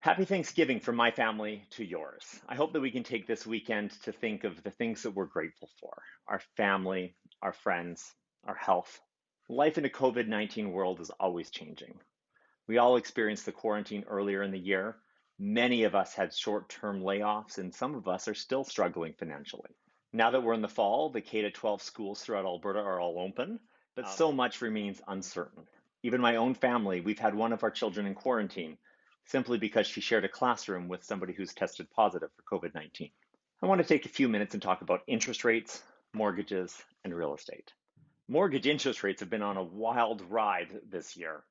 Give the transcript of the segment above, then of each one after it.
Happy Thanksgiving from my family to yours. I hope that we can take this weekend to think of the things that we're grateful for: our family, our friends, our health. Life in a COVID-19 world is always changing. We all experienced the quarantine earlier in the year. Many of us had short-term layoffs, and some of us are still struggling financially. Now that we're in the fall, the K to 12 schools throughout Alberta are all open, but so much remains uncertain. Even my own family, we've had one of our children in quarantine simply because she shared a classroom with somebody who's tested positive for COVID-19. I want to take a few minutes and talk about interest rates, mortgages, and real estate. Mortgage interest rates have been on a wild ride this year.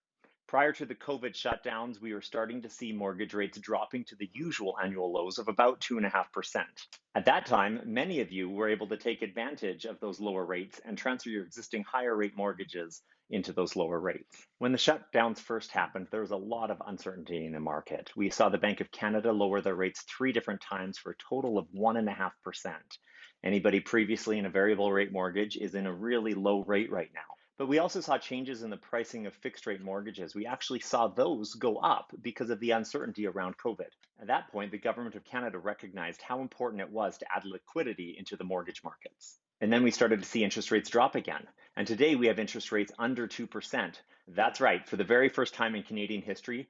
Prior to the COVID shutdowns, we were starting to see mortgage rates dropping to the usual annual lows of about 2.5%. At that time, many of you were able to take advantage of those lower rates and transfer your existing higher rate mortgages into those lower rates. When the shutdowns first happened, there was a lot of uncertainty in the market. We saw the Bank of Canada lower their rates 3 different times for a total of 1.5%. Anybody previously in a variable rate mortgage is in a really low rate right now. But we also saw changes in the pricing of fixed rate mortgages. We actually saw those go up because of the uncertainty around COVID. At that point, the Government of Canada recognized how important it was to add liquidity into the mortgage markets. And then we started to see interest rates drop again. And today we have interest rates under 2%. That's right, for the very first time in Canadian history,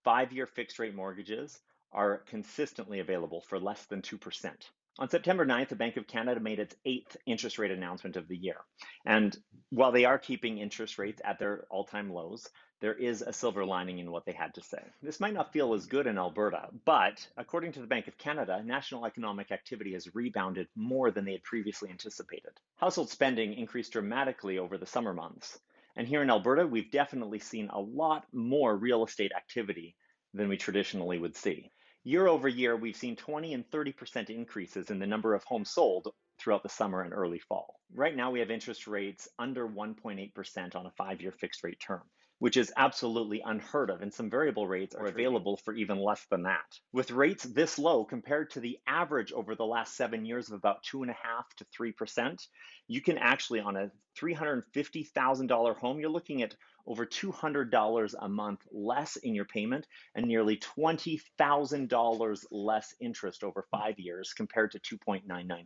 5-year fixed rate mortgages are consistently available for less than 2%. On September 9th, the Bank of Canada made its 8th interest rate announcement of the year. And while they are keeping interest rates at their all-time lows, there is a silver lining in what they had to say. This might not feel as good in Alberta, but according to the Bank of Canada, national economic activity has rebounded more than they had previously anticipated. Household spending increased dramatically over the summer months. And here in Alberta, we've definitely seen a lot more real estate activity than we traditionally would see. Year over year, we've seen 20 and 30% increases in the number of homes sold throughout the summer and early fall. Right now, we have interest rates under 1.8% on a 5-year fixed rate term, which is absolutely unheard of, and some variable rates are available for even less than that. With rates this low compared to the average over the last 7 years of about 2.5 to 3%, you can actually, on a $350,000 home, you're looking at over $200 a month less in your payment and nearly $20,000 less interest over 5 years compared to 2.99%.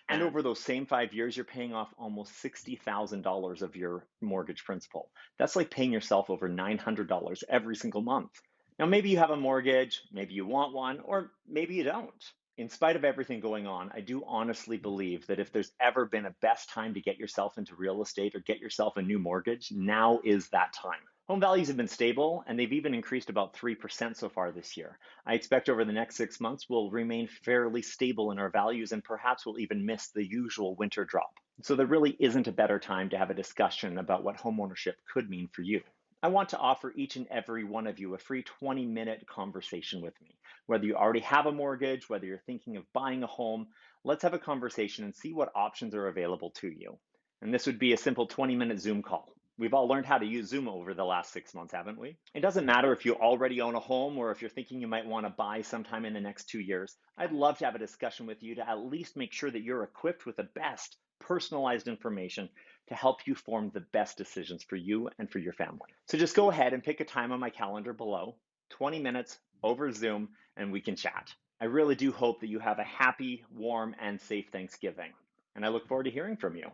And over those same 5 years, you're paying off almost $60,000 of your mortgage principal. That's like paying yourself over $900 every single month. Now, maybe you have a mortgage, maybe you want one, or maybe you don't. In spite of everything going on, I do honestly believe that if there's ever been a best time to get yourself into real estate or get yourself a new mortgage, now is that time. Home values have been stable, and they've even increased about 3% so far this year. I expect over the next 6 months we'll remain fairly stable in our values, and perhaps we'll even miss the usual winter drop. So there really isn't a better time to have a discussion about what homeownership could mean for you. I want to offer each and every one of you a free 20-minute conversation with me. Whether you already have a mortgage, whether you're thinking of buying a home, let's have a conversation and see what options are available to you. And this would be a simple 20-minute Zoom call. We've all learned how to use Zoom over the last 6 months, haven't we? It doesn't matter if you already own a home or if you're thinking you might want to buy sometime in the next 2 years. I'd love to have a discussion with you to at least make sure that you're equipped with the best personalized information to help you form the best decisions for you and for your family. So just go ahead and pick a time on my calendar below, 20 minutes over Zoom, and we can chat. I really do hope that you have a happy, warm, and safe Thanksgiving, and I look forward to hearing from you.